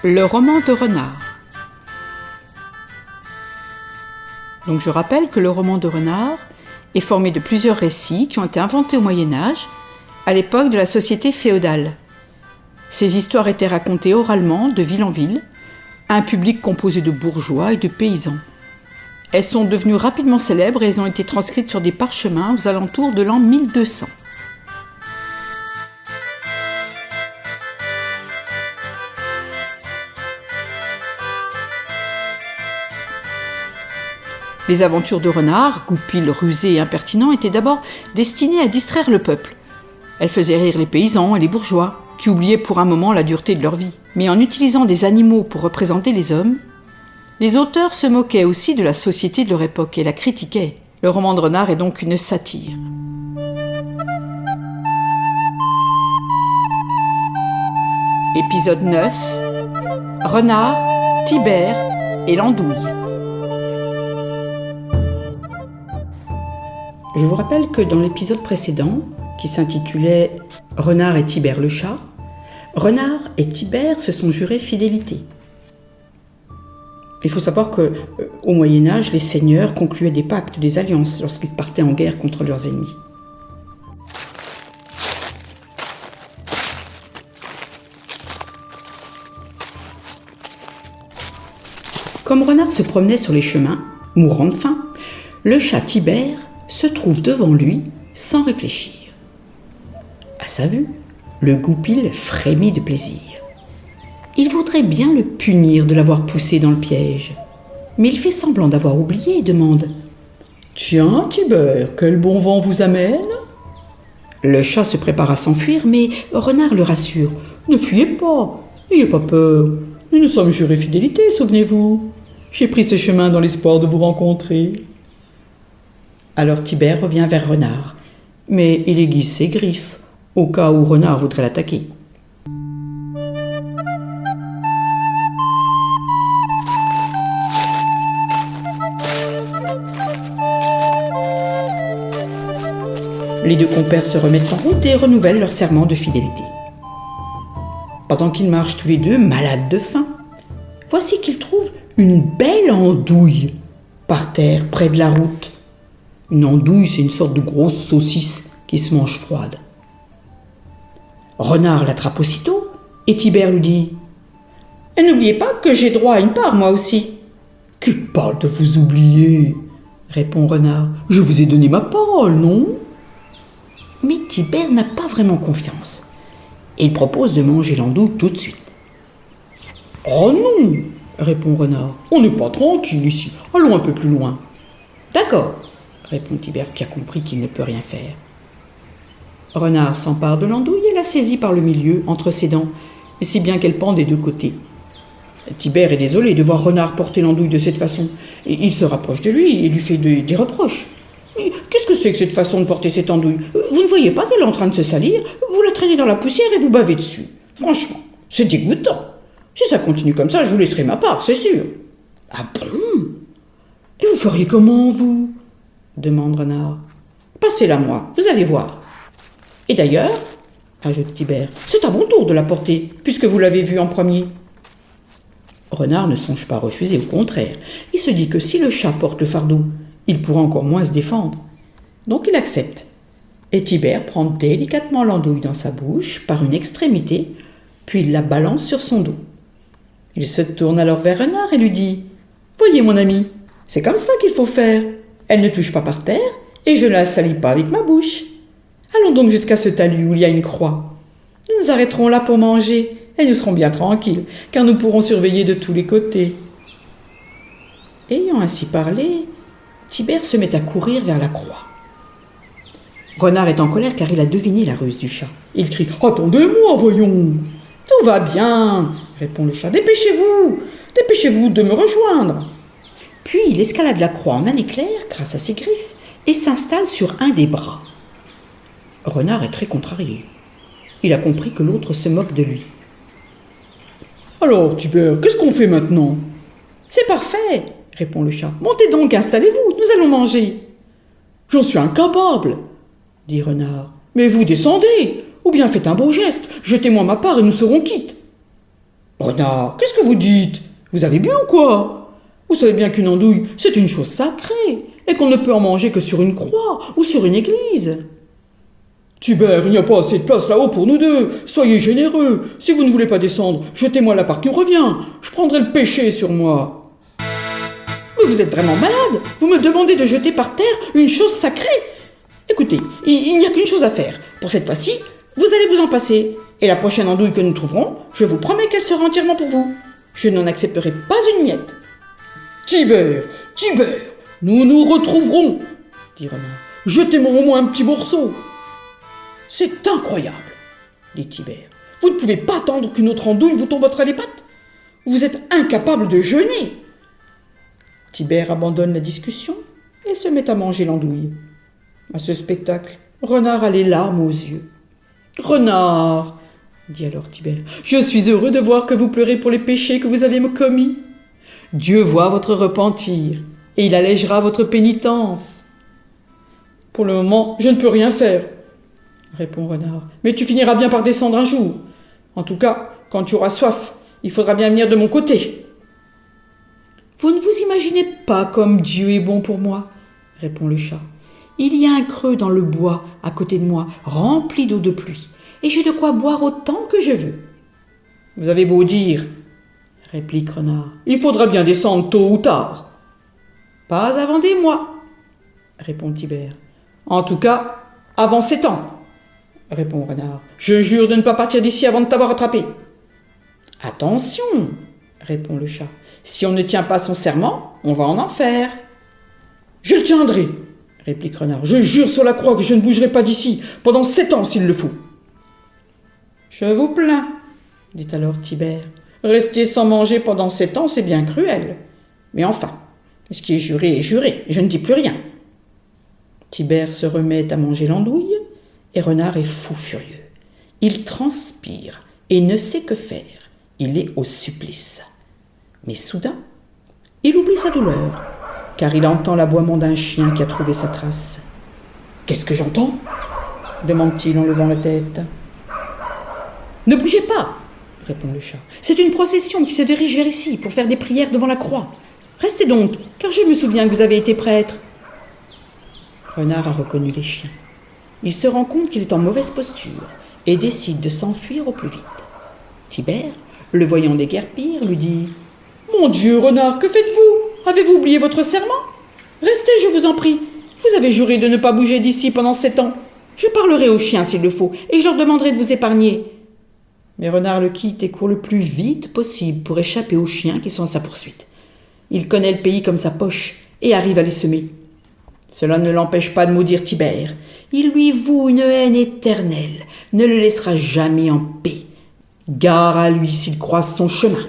Le roman de Renard. Donc je rappelle que le roman de Renard est formé de plusieurs récits qui ont été inventés au Moyen-Âge, à l'époque de la société féodale. Ces histoires étaient racontées oralement de ville en ville, à un public composé de bourgeois et de paysans. Elles sont devenues rapidement célèbres et elles ont été transcrites sur des parchemins aux alentours de l'an 1200. Les aventures de Renard, goupil rusé et impertinent, étaient d'abord destinées à distraire le peuple. Elles faisaient rire les paysans et les bourgeois, qui oubliaient pour un moment la dureté de leur vie. Mais en utilisant des animaux pour représenter les hommes, les auteurs se moquaient aussi de la société de leur époque et la critiquaient. Le roman de Renard est donc une satire. Épisode 9. Renard, Tibère et l'andouille. Je vous rappelle que dans l'épisode précédent, qui s'intitulait « Renard et Tibère le chat », Renard et Tibère se sont jurés fidélité. Il faut savoir qu'au Moyen-Âge, les seigneurs concluaient des pactes, des alliances lorsqu'ils partaient en guerre contre leurs ennemis. Comme Renard se promenait sur les chemins, mourant de faim, le chat Tibère se trouve devant lui sans réfléchir. À sa vue, le goupil frémit de plaisir. Il voudrait bien le punir de l'avoir poussé dans le piège. Mais il fait semblant d'avoir oublié et demande « Tiens, Tibère, quel bon vent vous amène ?» Le chat se prépare à s'enfuir, mais Renard le rassure « Ne fuyez pas, n'ayez pas peur. Nous nous sommes jurés fidélité, souvenez-vous. J'ai pris ce chemin dans l'espoir de vous rencontrer. » Alors Tibère revient vers Renard, mais il aiguise ses griffes, au cas où Renard voudrait l'attaquer. Les deux compères se remettent en route et renouvellent leur serment de fidélité. Pendant qu'ils marchent tous les deux, malades de faim, voici qu'ils trouvent une belle andouille par terre près de la route. Une andouille, c'est une sorte de grosse saucisse qui se mange froide. Renard l'attrape aussitôt et Tibère lui dit « Et n'oubliez pas que j'ai droit à une part, moi aussi. »« Qui parle de vous oublier ?» répond Renard. « Je vous ai donné ma parole, non ?» Mais Tibère n'a pas vraiment confiance et il propose de manger l'andouille tout de suite. « Oh non !» répond Renard. « On n'est pas tranquille ici. Allons un peu plus loin. »« D'accord !» répond Tibère qui a compris qu'il ne peut rien faire. Renard s'empare de l'andouille et la saisit par le milieu, entre ses dents, si bien qu'elle pend des deux côtés. Tibère est désolé de voir Renard porter l'andouille de cette façon. Et il se rapproche de lui et lui fait des reproches. « Qu'est-ce que c'est que cette façon de porter cette andouille ? Vous ne voyez pas qu'elle est en train de se salir ? Vous la traînez dans la poussière et vous bavez dessus. Franchement, c'est dégoûtant. Si ça continue comme ça, je vous laisserai ma part, c'est sûr. »« Ah bon ? Et vous feriez comment, vous ?» demande Renard. « Passez-la moi, vous allez voir. » « Et d'ailleurs, ajoute Tibère, c'est à mon tour de la porter, puisque vous l'avez vue en premier. » Renard ne songe pas à refuser, au contraire. Il se dit que si le chat porte le fardeau, il pourra encore moins se défendre. Donc il accepte. Et Tibère prend délicatement l'andouille dans sa bouche, par une extrémité, puis il la balance sur son dos. Il se tourne alors vers Renard et lui dit « Voyez mon ami, c'est comme ça qu'il faut faire. Elle ne touche pas par terre et je ne la salis pas avec ma bouche. Allons donc jusqu'à ce talus où il y a une croix. Nous nous arrêterons là pour manger et nous serons bien tranquilles, car nous pourrons surveiller de tous les côtés. » Ayant ainsi parlé, Tibère se met à courir vers la croix. Renard est en colère car il a deviné la ruse du chat. Il crie « Attendez-moi, voyons !»« Tout va bien, » répond le chat. « Dépêchez-vous de me rejoindre. » Puis il escalade la croix en un éclair grâce à ses griffes et s'installe sur un des bras. Renard est très contrarié. Il a compris que l'autre se moque de lui. « Alors, Tibère, qu'est-ce qu'on fait maintenant ?»« C'est parfait, » répond le chat. « Montez donc, installez-vous, nous allons manger. »« J'en suis incapable, » dit Renard. « Mais vous descendez, ou bien faites un beau geste, jetez-moi ma part et nous serons quittes. » Renard, qu'est-ce que vous dites? Vous avez bu ou quoi? Vous savez bien qu'une andouille, c'est une chose sacrée, et qu'on ne peut en manger que sur une croix ou sur une église. Tibère, il n'y a pas assez de place là-haut pour nous deux. Soyez généreux. Si vous ne voulez pas descendre, jetez-moi la part qui me revient. Je prendrai le péché sur moi. Mais vous êtes vraiment malade. Vous me demandez de jeter par terre une chose sacrée. Écoutez, il n'y a qu'une chose à faire. Pour cette fois-ci, vous allez vous en passer. Et la prochaine andouille que nous trouverons, je vous promets qu'elle sera entièrement pour vous. Je n'en accepterai pas une miette. Tibère, nous nous retrouverons, dit Renard. Jetez-moi au moins un petit morceau. C'est incroyable, dit Tibère. Vous ne pouvez pas attendre qu'une autre andouille vous tombe entre les pattes. Vous êtes incapable de jeûner. Tibère abandonne la discussion et se met à manger l'andouille. À ce spectacle, Renard a les larmes aux yeux. « Renard, dit alors Tibère, je suis heureux de voir que vous pleurez pour les péchés que vous avez commis. Dieu voit votre repentir et il allégera votre pénitence. »« Pour le moment, je ne peux rien faire, répond Renard, mais tu finiras bien par descendre un jour. En tout cas, quand tu auras soif, il faudra bien venir de mon côté. »« Vous ne vous imaginez pas comme Dieu est bon pour moi, répond le chat. Il y a un creux dans le bois à côté de moi, rempli d'eau de pluie, et j'ai de quoi boire autant que je veux. »« Vous avez beau dire, réplique Renard, il faudra bien descendre tôt ou tard. »« Pas avant des mois, répond Tibère. »« En tout cas, avant 7 ans, répond Renard. Je jure de ne pas partir d'ici avant de t'avoir attrapé. »« Attention, répond le chat. Si on ne tient pas son serment, on va en enfer. »« Je le tiendrai, réplique Renard. Je jure sur la croix que je ne bougerai pas d'ici pendant 7 ans s'il le faut. »« Je vous plains, dit alors Tibère. Rester sans manger pendant 7 ans, c'est bien cruel. Mais enfin, ce qui est juré, je ne dis plus rien. » Tibère se remet à manger l'andouille, et Renard est fou furieux. Il transpire et ne sait que faire. Il est au supplice. Mais soudain, il oublie sa douleur, car il entend l'aboiement d'un chien qui a trouvé sa trace. « Qu'est-ce que j'entends » demande-t-il en levant la tête. « Ne bougez pas !» répond le chat. « C'est une procession qui se dirige vers ici pour faire des prières devant la croix. Restez donc, car je me souviens que vous avez été prêtre. » Renard a reconnu les chiens. Il se rend compte qu'il est en mauvaise posture et décide de s'enfuir au plus vite. Tibère, le voyant déguerpir, lui dit « Mon Dieu, Renard, que faites-vous? Avez-vous oublié votre serment? Restez, je vous en prie. Vous avez juré de ne pas bouger d'ici pendant 7 ans. Je parlerai aux chiens s'il le faut, et je leur demanderai de vous épargner. » Mais Renard le quitte et court le plus vite possible pour échapper aux chiens qui sont à sa poursuite. Il connaît le pays comme sa poche et arrive à les semer. Cela ne l'empêche pas de maudire Tibère. Il lui voue une haine éternelle, ne le laissera jamais en paix. Gare à lui s'il croise son chemin.